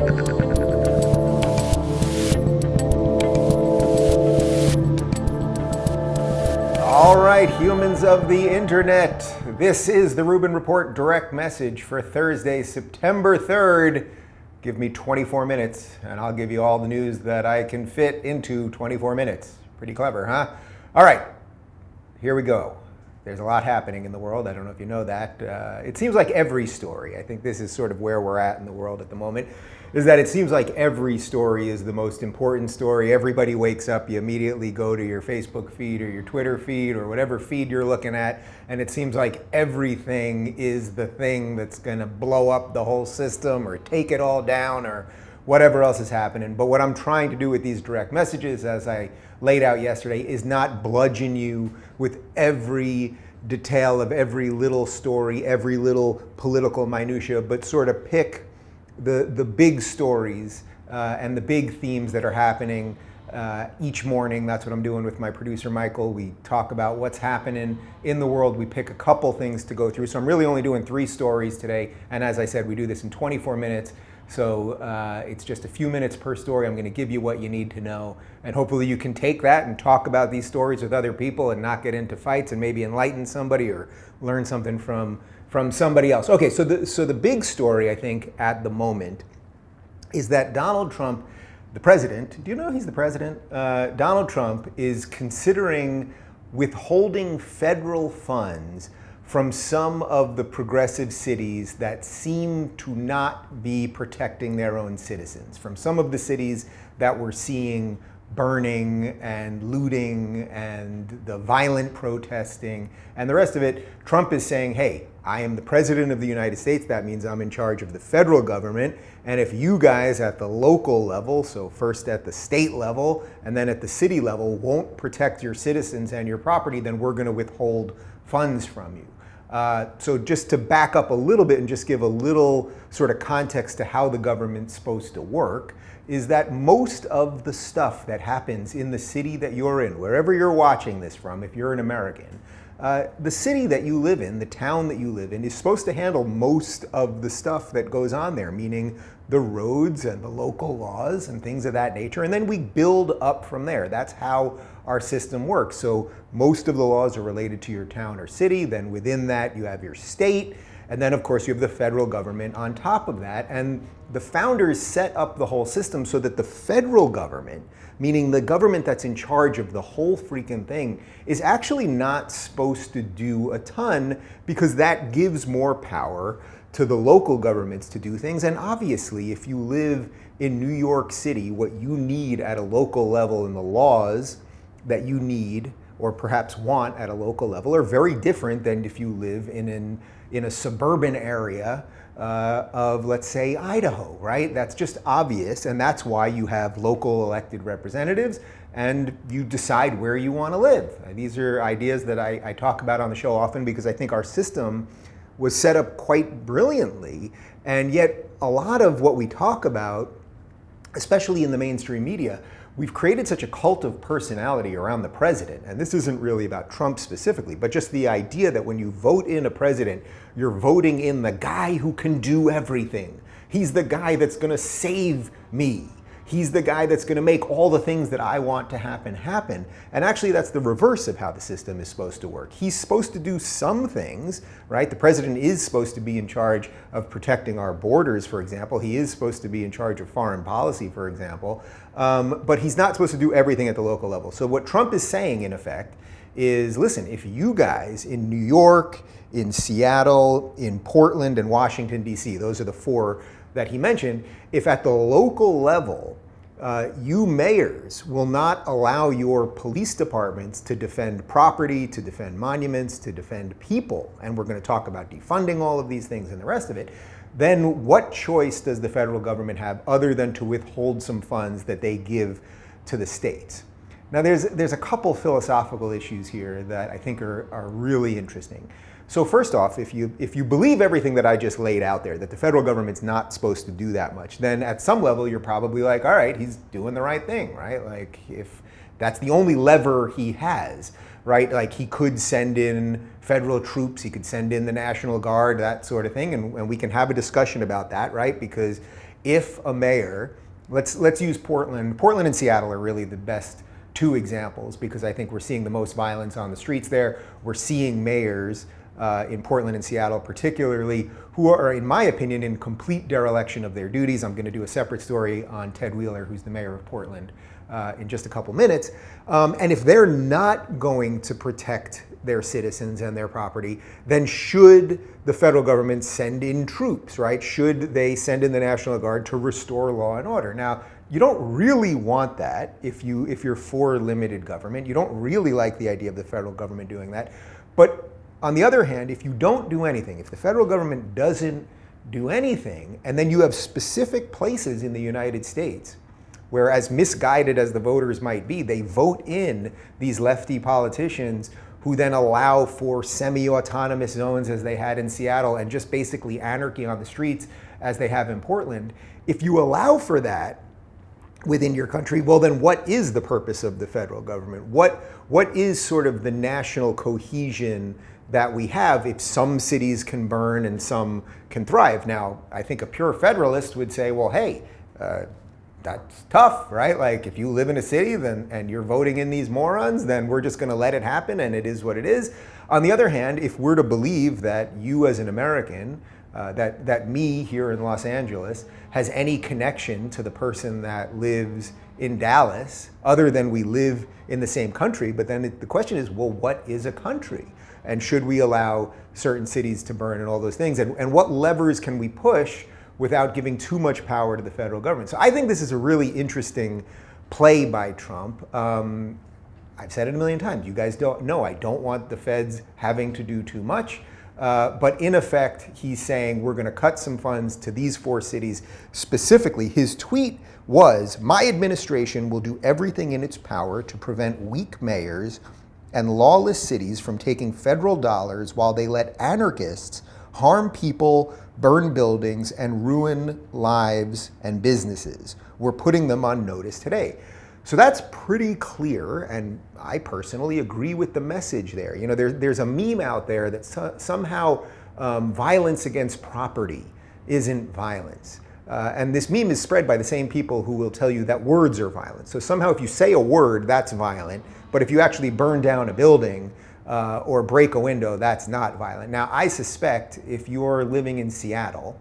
All right, humans of the internet, this is the Rubin Report direct message for Thursday, September 3rd. Give me 24 minutes and I'll give you all the news that I can fit into 24 minutes. Pretty clever, huh? All right, here we go. There's a lot happening in the world. I don't know if you know that. It seems like every story, I think this is sort of where we're at in the world at the moment, is that it seems like every story is the most important story. Everybody wakes up, you immediately go to your Facebook feed or your Twitter feed or whatever feed you're looking at, and it seems like everything is the thing that's gonna blow up the whole system or take it all down or whatever else is happening. But what I'm trying to do with these direct messages, as I laid out yesterday, is not bludgeon you with every detail of every little story, every little political minutia, but sort of pick the big stories and the big themes that are happening each morning. That's what I'm doing with my producer, Michael. We talk about what's happening in the world. We pick a couple things to go through. So I'm really only doing 3 stories today. And as I said, we do this in 24 minutes. So it's just a few minutes per story. I'm going to give you what you need to know. And hopefully you can take that and talk about these stories with other people and not get into fights and maybe enlighten somebody or learn something from somebody else. Okay, so the big story, I think, at the moment is that Donald Trump, the president, do you know he's the president? Donald Trump is considering withholding federal funds from some of the progressive cities that seem to not be protecting their own citizens, from some of the cities that we're seeing burning and looting and the violent protesting and the rest of it. Trump is saying, hey, I am the president of the United States. That means I'm in charge of the federal government. And if you guys at the local level, so first at the state level and then at the city level, won't protect your citizens and your property, then we're going to withhold funds from you. So just to back up a little bit and just give a little sort of context to how the government's supposed to work, is that most of the stuff that happens in the city that you're in, wherever you're watching this from, if you're an American, the city that you live in, the town that you live in, is supposed to handle most of the stuff that goes on there, meaning the roads and the local laws and things of that nature. And then we build up from there. That's how our system works. So most of the laws are related to your town or city. Then within that, you have your state. And then, of course, you have the federal government on top of that. And the founders set up the whole system so that the federal government, meaning the government that's in charge of the whole freaking thing, is actually not supposed to do a ton, because that gives more power to the local governments to do things. And obviously, if you live in New York City, what you need at a local level and the laws that you need or perhaps want at a local level are very different than if you live in a suburban area of, let's say, Idaho, right? That's just obvious, and that's why you have local elected representatives and you decide where you want to live. These are ideas that I talk about on the show often because I think our system was set up quite brilliantly, and yet a lot of what we talk about, especially in the mainstream media, we've created such a cult of personality around the president, and this isn't really about Trump specifically, but just the idea that when you vote in a president, you're voting in the guy who can do everything. He's the guy that's gonna save me. He's the guy that's gonna make all the things that I want to happen, happen. And actually that's the reverse of how the system is supposed to work. He's supposed to do some things, right? The president is supposed to be in charge of protecting our borders, for example. He is supposed to be in charge of foreign policy, for example. But he's not supposed to do everything at the local level. So what Trump is saying, in effect, is, listen, if you guys in New York, in Seattle, in Portland, and Washington, D.C., those are the 4 that he mentioned, if at the local level, you mayors will not allow your police departments to defend property, to defend monuments, to defend people, and we're going to talk about defunding all of these things and the rest of it, then what choice does the federal government have other than to withhold some funds that they give to the states? Now there's a couple philosophical issues here that I think are really interesting. So first off, if you believe everything that I just laid out there, that the federal government's not supposed to do that much, then at some level you're probably like, all right, he's doing the right thing, right? Like, if that's the only lever he has, right? Like, he could send in federal troops, he could send in the National Guard, that sort of thing, and we can have a discussion about that, right? Because if a mayor, let's use Portland. Portland and Seattle are really the best two examples because I think we're seeing the most violence on the streets there. We're seeing mayors in Portland and Seattle particularly who are, in my opinion, in complete dereliction of their duties. I'm going to do a separate story on Ted Wheeler, who's the mayor of Portland, in just a couple minutes. And if they're not going to protect their citizens and their property, then should the federal government send in troops, right? Should they send in the National Guard to restore law and order? Now, you don't really want that if you're for limited government. You don't really like the idea of the federal government doing that. But on the other hand, if you don't do anything, if the federal government doesn't do anything, and then you have specific places in the United States where, as misguided as the voters might be, they vote in these lefty politicians who then allow for semi-autonomous zones as they had in Seattle and just basically anarchy on the streets as they have in Portland. If you allow for that within your country, well then what is the purpose of the federal government? What is sort of the national cohesion that we have if some cities can burn and some can thrive? Now, I think a pure federalist would say, well, hey, that's tough, right? Like if you live in a city then and you're voting in these morons, then we're just going to let it happen and it is what it is. On the other hand, if we're to believe that you as an American, that me here in Los Angeles has any connection to the person that lives in Dallas, other than we live in the same country, but then the question is, well, what is a country? And should we allow certain cities to burn and all those things? And what levers can we push without giving too much power to the federal government? So I think this is a really interesting play by Trump. I've said it a million times. You guys don't know, I don't want the feds having to do too much. But in effect, he's saying we're going to cut some funds to these 4 cities specifically. His tweet was, "My administration will do everything in its power to prevent weak mayors and lawless cities from taking federal dollars while they let anarchists harm people, burn buildings, and ruin lives and businesses. We're putting them on notice today." So that's pretty clear, and I personally agree with the message there. You know, there's a meme out there that somehow violence against property isn't violence. And this meme is spread by the same people who will tell you that words are violent. So somehow if you say a word, that's violent, but if you actually burn down a building or break a window, that's not violent. Now, I suspect if you're living in Seattle,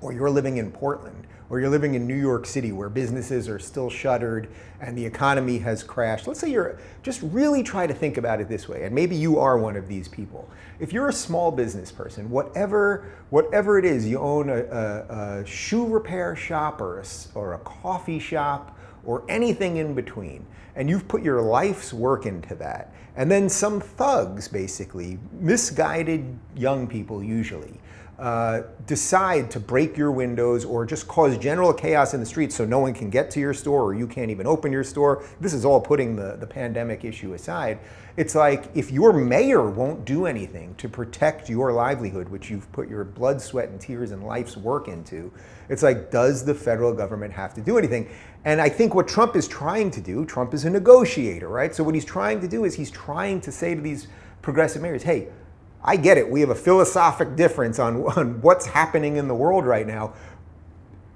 or you're living in Portland, or you're living in New York City where businesses are still shuttered and the economy has crashed. Let's say you're, just really try to think about it this way, and maybe you are one of these people. If you're a small business person, whatever it is, you own a shoe repair shop or a coffee shop or anything in between, and you've put your life's work into that, and then some thugs, basically, misguided young people usually, decide to break your windows or just cause general chaos in the streets so no one can get to your store or you can't even open your store. This is all putting the pandemic issue aside. It's like if your mayor won't do anything to protect your livelihood, which you've put your blood, sweat, and tears and life's work into, it's like, does the federal government have to do anything? And I think what Trump is trying to do, Trump is a negotiator, right? So what he's trying to do is he's trying to say to these progressive mayors, hey, I get it. We have a philosophic difference on what's happening in the world right now.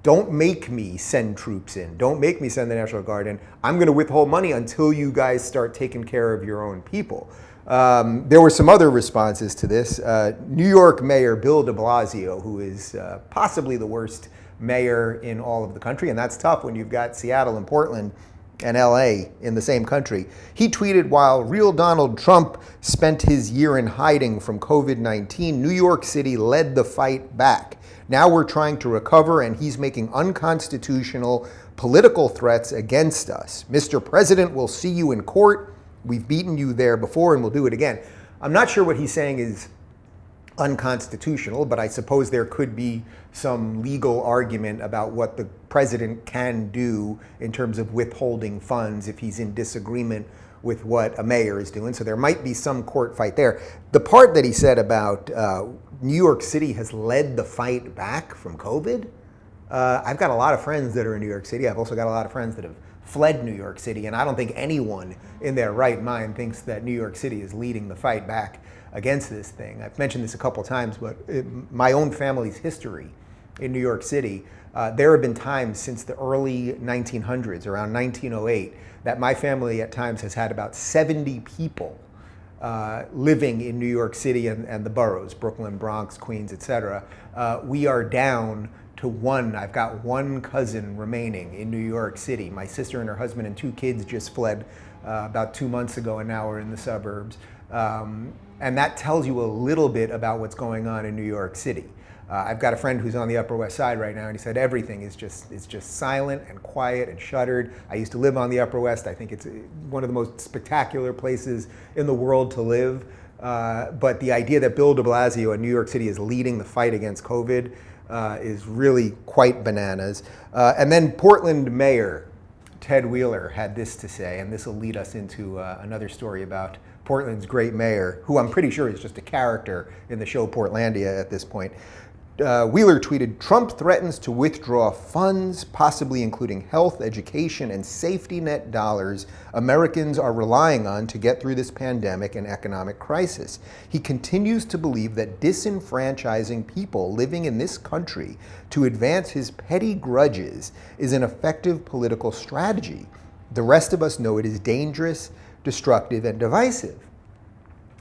Don't make me send troops in. Don't make me send the National Guard in. I'm going to withhold money until you guys start taking care of your own people. There were some other responses to this. New York Mayor Bill de Blasio, who is possibly the worst mayor in all of the country, and that's tough when you've got Seattle and Portland and LA in the same country. He tweeted, while real Donald Trump spent his year in hiding from COVID-19, New York City led the fight back. Now we're trying to recover and he's making unconstitutional political threats against us. Mr. President, we'll see you in court. We've beaten you there before and we'll do it again. I'm not sure what he's saying is unconstitutional, but I suppose there could be some legal argument about what the president can do in terms of withholding funds if he's in disagreement with what a mayor is doing. So there might be some court fight there. The part that he said about New York City has led the fight back from COVID, I've got a lot of friends that are in New York City. I've also got a lot of friends that have fled New York City, and I don't think anyone in their right mind thinks that New York City is leading the fight back against this thing. I've mentioned this a couple times, but my own family's history in New York City, there have been times since the early 1900s, around 1908, that my family at times has had about 70 people living in New York City and the boroughs, Brooklyn, Bronx, Queens, etc. We are down to one. I've got one cousin remaining in New York City. My sister and her husband and 2 kids just fled about 2 months ago, and now we're in the suburbs. And that tells you a little bit about what's going on in New York City. I've got a friend who's on the Upper West Side right now, and he said everything is just silent and quiet and shuttered. I used to live on the Upper West. I think it's one of the most spectacular places in the world to live. But the idea that Bill de Blasio in New York City is leading the fight against COVID is really quite bananas. And then Portland Mayor Ted Wheeler had this to say, and this will lead us into another story about Portland's great mayor, who I'm pretty sure is just a character in the show Portlandia at this point. Wheeler tweeted, "Trump threatens to withdraw funds, possibly including health, education, and safety net dollars Americans are relying on to get through this pandemic and economic crisis. He continues to believe that disenfranchising people living in this country to advance his petty grudges is an effective political strategy. The rest of us know it is dangerous, destructive, and divisive."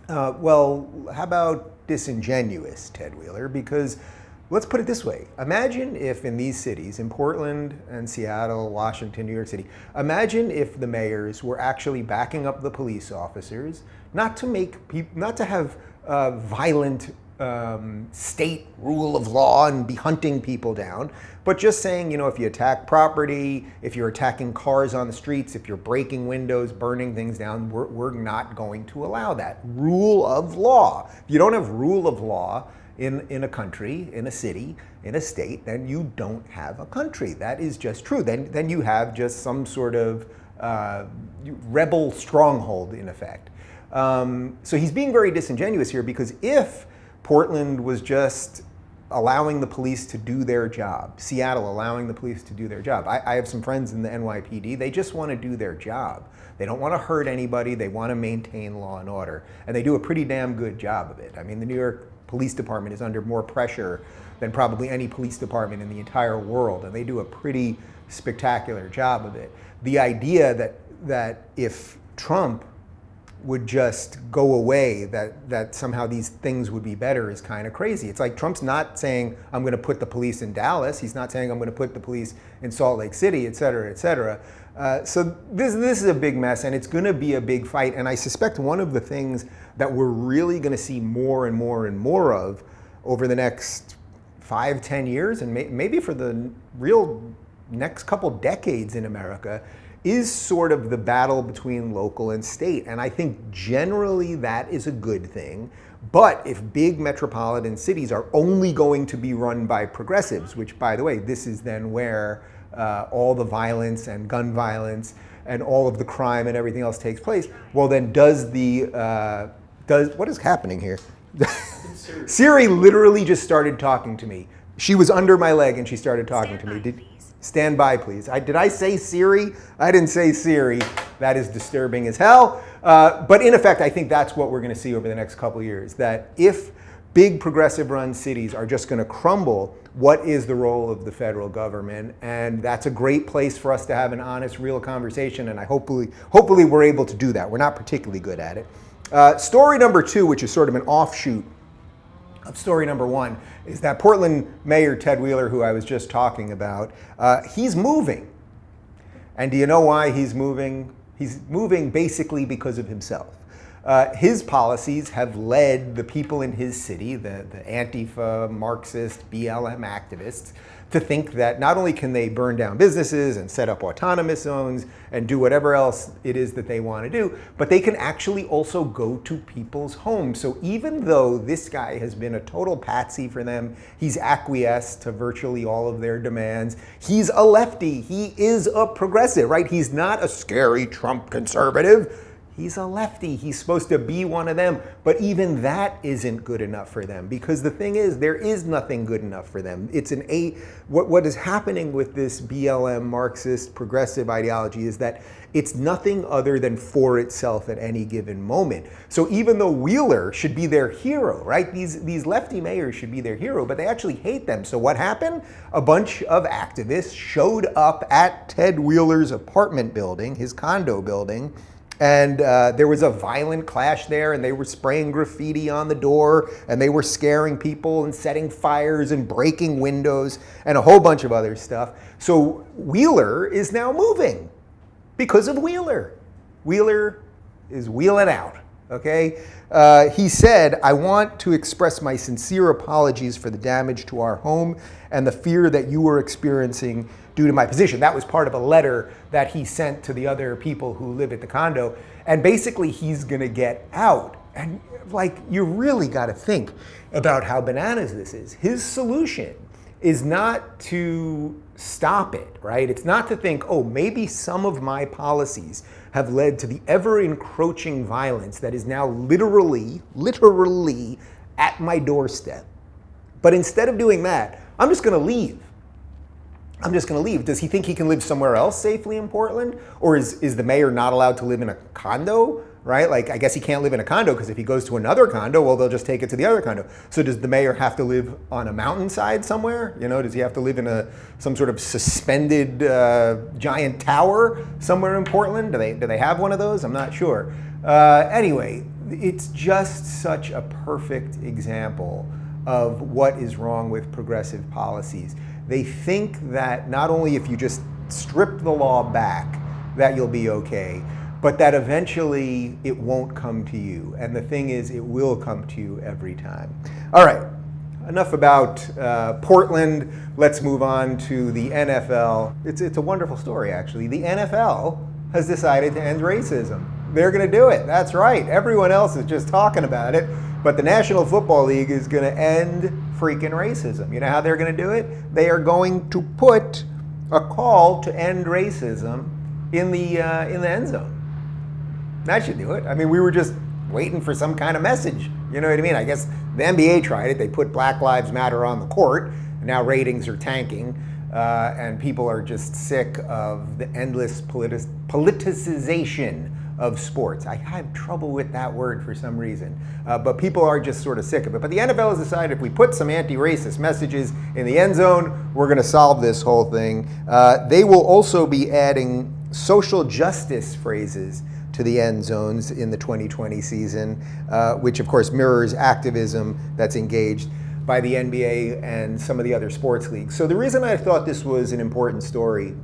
Well, how about disingenuous, Ted Wheeler? Because let's put it this way. Imagine if in these cities, in Portland and Seattle, Washington, New York City, imagine if the mayors were actually backing up the police officers, not to have violent state rule of law and be hunting people down, but just saying, if you attack property, if you're attacking cars on the streets, if you're breaking windows, burning things down, we're not going to allow that. Rule of law. If you don't have rule of law in a country, in a city, in a state, then you don't have a country. That is just true. Then you have just some sort of rebel stronghold in effect. So he's being very disingenuous here, because if Portland was just allowing the police to do their job, Seattle allowing the police to do their job. I have some friends in the NYPD, they just want to do their job. They don't want to hurt anybody, they want to maintain law and order. And they do a pretty damn good job of it. I mean, the New York Police Department is under more pressure than probably any police department in the entire world, and they do a pretty spectacular job of it. The idea that if Trump would just go away, that somehow these things would be better is kind of crazy. It's like Trump's not saying, I'm going to put the police in Dallas. He's not saying, I'm going to put the police in Salt Lake City, et cetera, et cetera. So this is a big mess, and it's going to be a big fight. And I suspect one of the things that we're really going to see more and more and more of over the next 5-10 years, and maybe for the real next couple decades in America, is sort of the battle between local and state. And I think generally that is a good thing. But if big metropolitan cities are only going to be run by progressives, which, by the way, this is then where all the violence and gun violence and all of the crime and everything else takes place, well then what is happening here? Siri literally just started talking to me. She was under my leg and she started talking to me. Stand by, please. Did I say Siri? I didn't say Siri. That is disturbing as hell. But in effect, I think that's what we're going to see over the next couple of years. That if big progressive-run cities are just going to crumble, what is the role of the federal government? And that's a great place for us to have an honest, real conversation. And hopefully we're able to do that. We're not particularly good at it. Story number 2, which is sort of an offshoot of story number 1, is that Portland Mayor Ted Wheeler, who I was just talking about, he's moving. And do you know why he's moving? He's moving basically because of himself. His policies have led the people in his city, the Antifa, Marxist, BLM activists, to think that not only can they burn down businesses and set up autonomous zones and do whatever else it is that they want to do, but they can actually also go to people's homes. So even though this guy has been a total patsy for them, he's acquiesced to virtually all of their demands, he's a lefty, he is a progressive, right? He's not a scary Trump conservative. He's a lefty. He's supposed to be one of them. But even that isn't good enough for them, because the thing is, there is nothing good enough for them. It's what is happening with this BLM Marxist progressive ideology is that it's nothing other than for itself at any given moment. So even though Wheeler should be their hero, right? These lefty mayors should be their hero, but they actually hate them. So what happened? A bunch of activists showed up at Ted Wheeler's apartment building, his condo building, and there was a violent clash there, and they were spraying graffiti on the door, and they were scaring people and setting fires and breaking windows and a whole bunch of other stuff. So Wheeler is now moving because of Wheeler. Wheeler is wheeling out, okay? He said, "I want to express my sincere apologies for the damage to our home and the fear that you were experiencing due to my position." That was part of a letter that he sent to the other people who live at the condo. And basically he's gonna get out. And like, you really gotta think about how bananas this is. His solution is not to stop it, right? It's not to think, oh, maybe some of my policies have led to the ever encroaching violence that is now literally at my doorstep. But instead of doing that, I'm just gonna leave. I'm just gonna leave. Does he think he can live somewhere else safely in Portland? Or is the mayor not allowed to live in a condo, right? Like, I guess he can't live in a condo because if he goes to another condo, well, they'll just take it to the other condo. So does the mayor have to live on a mountainside somewhere? You know, does he have to live in some sort of suspended giant tower somewhere in Portland? Do they have one of those? I'm not sure. Anyway, it's just such a perfect example of what is wrong with progressive policies. They think that not only if you just strip the law back that you'll be okay, but that eventually it won't come to you. And the thing is, it will come to you every time. All right, enough about Portland. Let's move on to the NFL. It's a wonderful story, actually. The NFL has decided to end racism. They're gonna do it, that's right. Everyone else is just talking about it, but the National Football League is gonna end freaking racism. You know how they're gonna do it? They are going to put a call to end racism in the end zone. That should do it. I mean, we were just waiting for some kind of message. You know what I mean? I guess the NBA tried it. They put Black Lives Matter on the court. Now ratings are tanking, and people are just sick of the endless politicization of sports. I have trouble with that word for some reason, but people are just sort of sick of it. But the NFL has decided if we put some anti-racist messages in the end zone, we're going to solve this whole thing. They will also be adding social justice phrases to the end zones in the 2020 season, which of course mirrors activism that's engaged by the NBA and some of the other sports leagues. So the reason I thought this was an important story,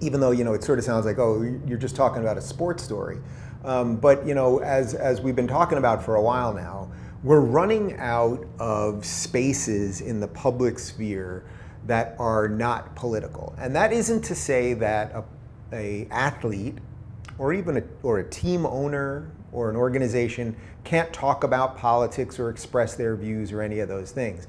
even though, you know, it sort of sounds like, oh, you're just talking about a sports story. But, you know, as we've been talking about for a while now, we're running out of spaces in the public sphere that are not political. And that isn't to say that a athlete or even a team owner or an organization can't talk about politics or express their views or any of those things.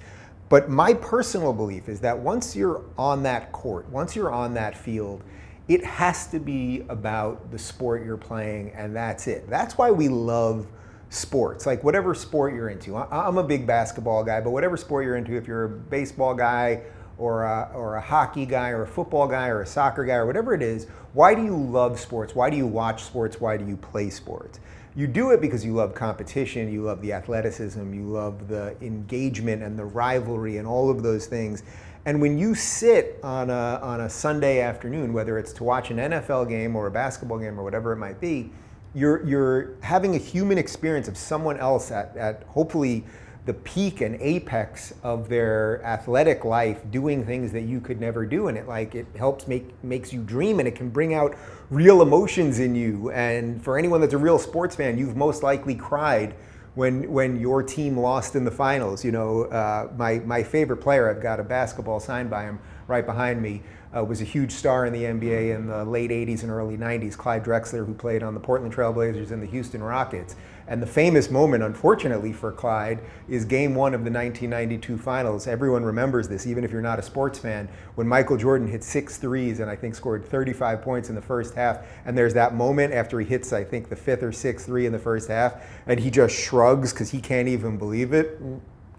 But my personal belief is that once you're on that court, once you're on that field, it has to be about the sport you're playing, and that's it. That's why we love sports, like whatever sport you're into. I'm a big basketball guy, but whatever sport you're into, if you're a baseball guy or a hockey guy or a football guy or a soccer guy or whatever it is, why do you love sports? Why do you watch sports? Why do you play sports? You do it because you love competition, you love the athleticism, you love the engagement and the rivalry and all of those things. And when you sit on a Sunday afternoon, whether it's to watch an NFL game or a basketball game or whatever it might be, you're having a human experience of someone else at hopefully the peak and apex of their athletic life, doing things that you could never do. And it helps makes you dream, and it can bring out real emotions in you. And for anyone that's a real sports fan, you've most likely cried when your team lost in the finals. You know, my favorite player, I've got a basketball signed by him, right behind me, was a huge star in the NBA in the late 80s and early 90s, Clyde Drexler, who played on the Portland Trail Blazers and the Houston Rockets. And the famous moment, unfortunately for Clyde, is Game 1 of the 1992 Finals. Everyone remembers this, even if you're not a sports fan, when Michael Jordan hit 6 threes and I think scored 35 points in the first half. And there's that moment after he hits, I think, the 5th or 6th three in the first half, and he just shrugs because he can't even believe it.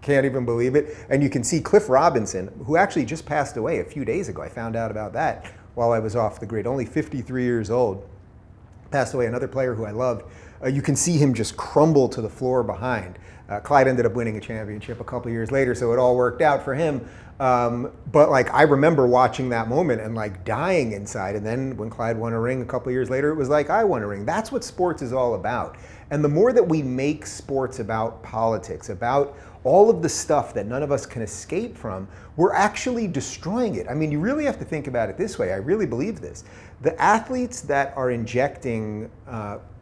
Can't even believe it. And you can see Cliff Robinson, who actually just passed away a few days ago. I found out about that while I was off the grid, only 53 years old. Passed away, another player who I loved. You can see him just crumble to the floor behind. Clyde ended up winning a championship a couple years later, so it all worked out for him. But like, I remember watching that moment and like dying inside. And then when Clyde won a ring a couple years later, it was like I won a ring. That's what sports is all about. And the more that we make sports about politics, about all of the stuff that none of us can escape from, we're actually destroying it. I mean, you really have to think about it this way. I really believe this. The athletes that are injecting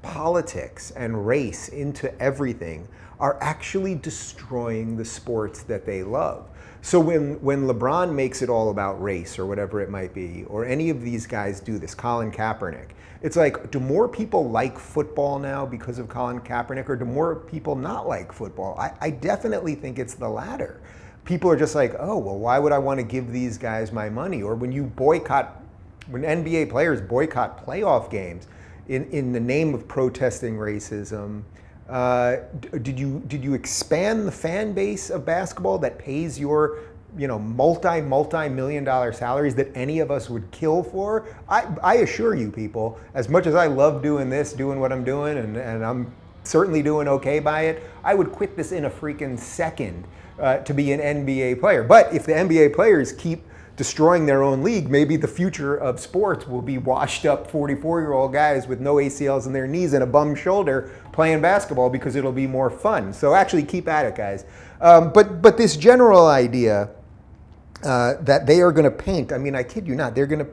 politics and race into everything are actually destroying the sports that they love. So when LeBron makes it all about race or whatever it might be, or any of these guys do this, Colin Kaepernick, it's like, do more people like football now because of Colin Kaepernick, or do more people not like football? I definitely think it's the latter. People are just like, oh, well, why would I want to give these guys my money? Or when you boycott, when NBA players boycott playoff games in the name of protesting racism, did you expand the fan base of basketball that pays your multi-million-dollar salaries that any of us would kill for? I assure you, people, as much as I love doing this, doing what I'm doing, and I'm certainly doing okay by it, I would quit this in a freaking second to be an NBA player. But if the NBA players keep destroying their own league, maybe the future of sports will be washed up 44-year-old guys with no ACLs in their knees and a bum shoulder playing basketball because it'll be more fun. So actually keep at it, guys. But this general idea that they are going to paint, I mean, I kid you not, they're going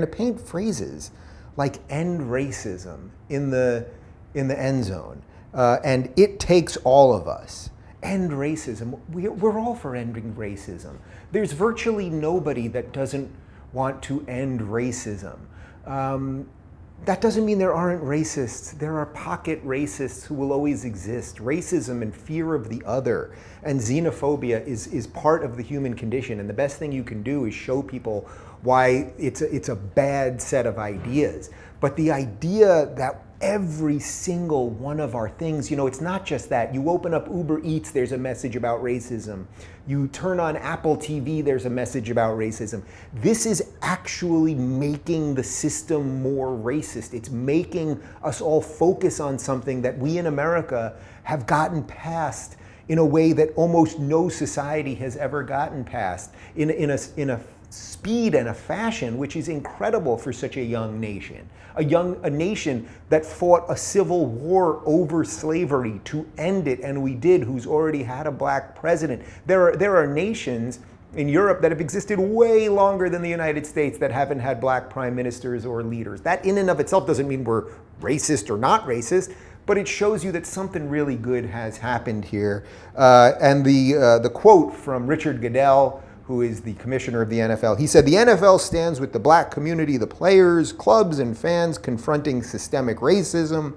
to paint phrases like "end racism" in the end zone, and it takes all of us. End racism. We're all for ending racism. There's virtually nobody that doesn't want to end racism. That doesn't mean there aren't racists. There are pocket racists who will always exist. Racism and fear of the other and xenophobia is part of the human condition. And the best thing you can do is show people why it's a bad set of ideas. But the idea that every single one of our things, it's not just that. You open up Uber Eats, there's a message about racism. You turn on Apple TV, there's a message about racism. This is actually making the system more racist. It's making us all focus on something that we in America have gotten past in a way that almost no society has ever gotten past, in a speed and a fashion which is incredible for such a young nation. A nation that fought a civil war over slavery to end it, and we did, who's already had a black president. There are nations in Europe that have existed way longer than the United States that haven't had black prime ministers or leaders. That in and of itself doesn't mean we're racist or not racist, but it shows you that something really good has happened here. And the quote from Richard Goodell, who is the commissioner of the NFL, he said, "The NFL stands with the black community, the players, clubs, and fans confronting systemic racism.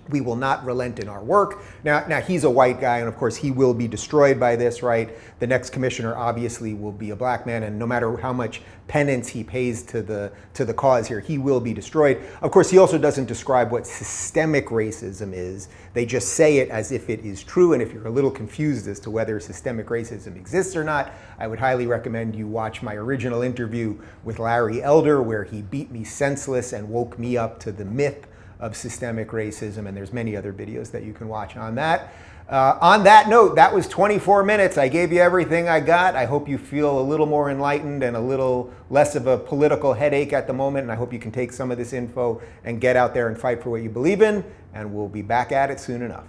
We will not relent in our work." Now he's a white guy, and of course he will be destroyed by this, right? The next commissioner obviously will be a black man, and no matter how much penance he pays to the cause here, he will be destroyed. Of course, he also doesn't describe what systemic racism is. They just say it as if it is true, and if you're a little confused as to whether systemic racism exists or not, I would highly recommend you watch my original interview with Larry Elder, where he beat me senseless and woke me up to the myth of systemic racism, and there's many other videos that you can watch on that. On that note, that was 24 minutes. I gave you everything I got. I hope you feel a little more enlightened and a little less of a political headache at the moment, and I hope you can take some of this info and get out there and fight for what you believe in, and we'll be back at it soon enough.